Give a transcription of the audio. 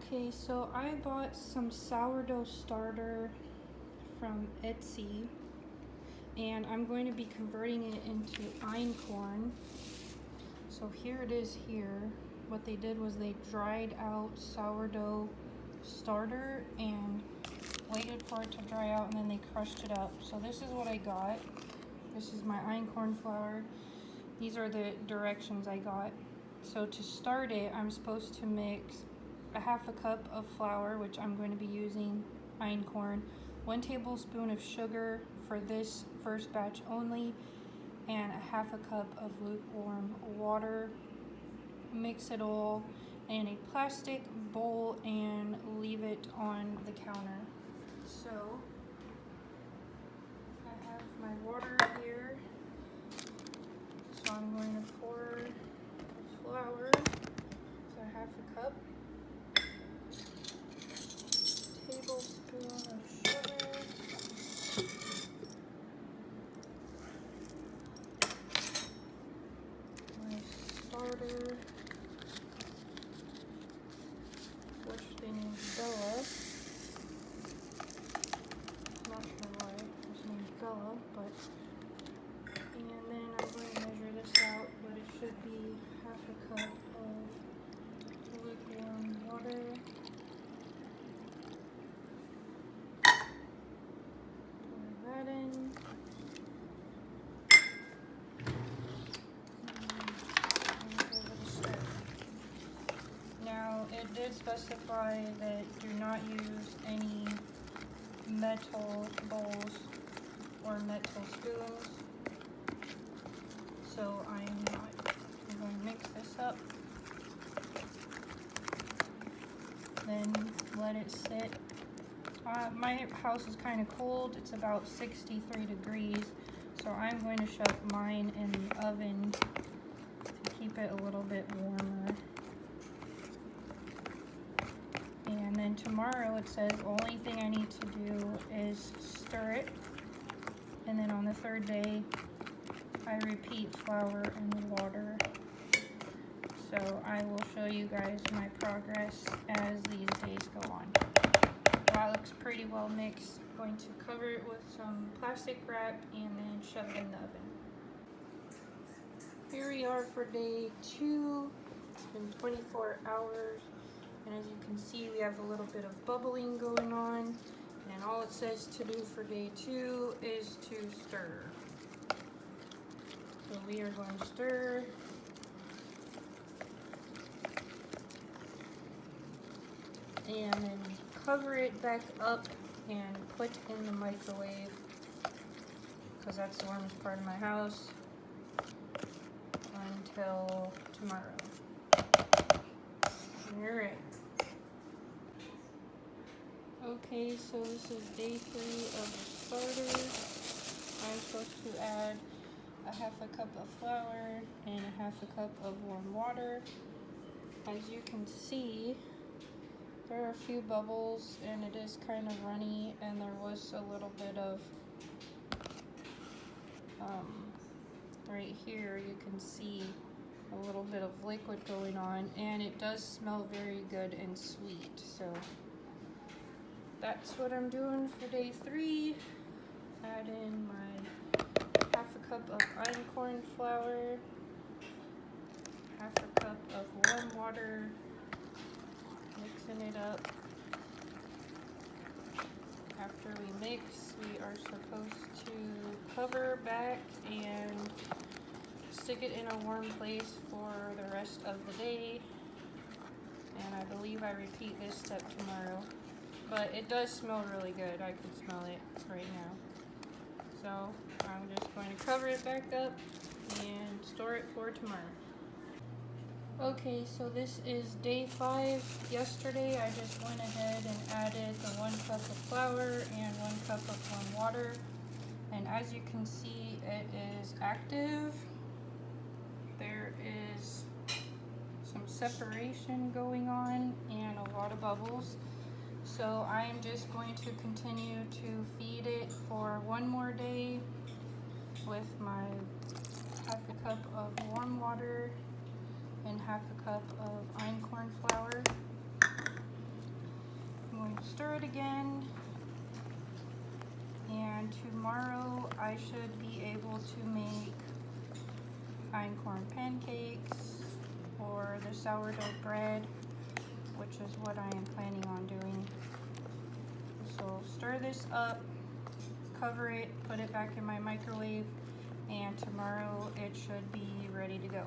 Okay, so I bought some sourdough starter from Etsy, and I'm going to be converting it into einkorn. So here it is here. What they did was they dried out sourdough starter and waited for it to dry out, and then they crushed it up. So this is what I got. This is my einkorn flour. These are the directions I got. So to start it, I'm supposed to mix a half a cup of flour, which I'm going to be using einkorn, 1 tablespoon of sugar for this first batch only, and a half a cup of lukewarm water. Mix it all in a plastic bowl and leave it on the counter. So I have my water here. So I'm going to pour the flour, so half a cup, tablespoon of sugar, my starter, which they named Bella. Not sure why it's named Bella, but. And then I'm going to measure this out, but it should be half a cup of lukewarm water. Pour that in. And give it a stir. Now, it did specify that do not use any metal bowls or metal spoons. So I'm going to mix this up, then let it sit. My house is kind of cold. It's about 63 degrees, so I'm going to shove mine in the oven to keep it a little bit warmer. And then tomorrow it says the only thing I need to do is stir it, and then on the third day I repeat flour and water. So I will show you guys my progress as these days go on. That looks pretty well mixed. I'm going to cover it with some plastic wrap and then shove it in the oven. Here we are for day 2. It's been 24 hours. And as you can see, we have a little bit of bubbling going on. And all it says to do for day 2 is to stir. So we are going to stir. And then cover it back up and put in the microwave, because that's the warmest part of my house, until tomorrow. Alright. Okay, so this is day 3 of the starter. I'm supposed to add a half a cup of flour and a half a cup of warm water. As you can see, there are a few bubbles and it is kind of runny, and there was a little bit of right here you can see a little bit of liquid going on, and it does smell very good and sweet. So that's what I'm doing for day 3. Add in my half a cup of einkorn flour, half a cup of warm water, mixing it up. After we mix, we are supposed to cover back and stick it in a warm place for the rest of the day. And I believe I repeat this step tomorrow. But it does smell really good. I can smell it right now. So I'm just going to cover it back up and store it for tomorrow. Okay, so this is day 5. Yesterday I just went ahead and added the 1 cup of flour and 1 cup of warm water. And as you can see, it is active. There is some separation going on and a lot of bubbles. So I'm just going to continue to feed it for 1 more day with my half a cup of warm water and half a cup of einkorn flour. going to stir it again. And tomorrow I should be able to make einkorn pancakes or the sourdough bread, which is what I am planning on doing. So stir this up, cover it, put it back in my microwave, and tomorrow it should be ready to go.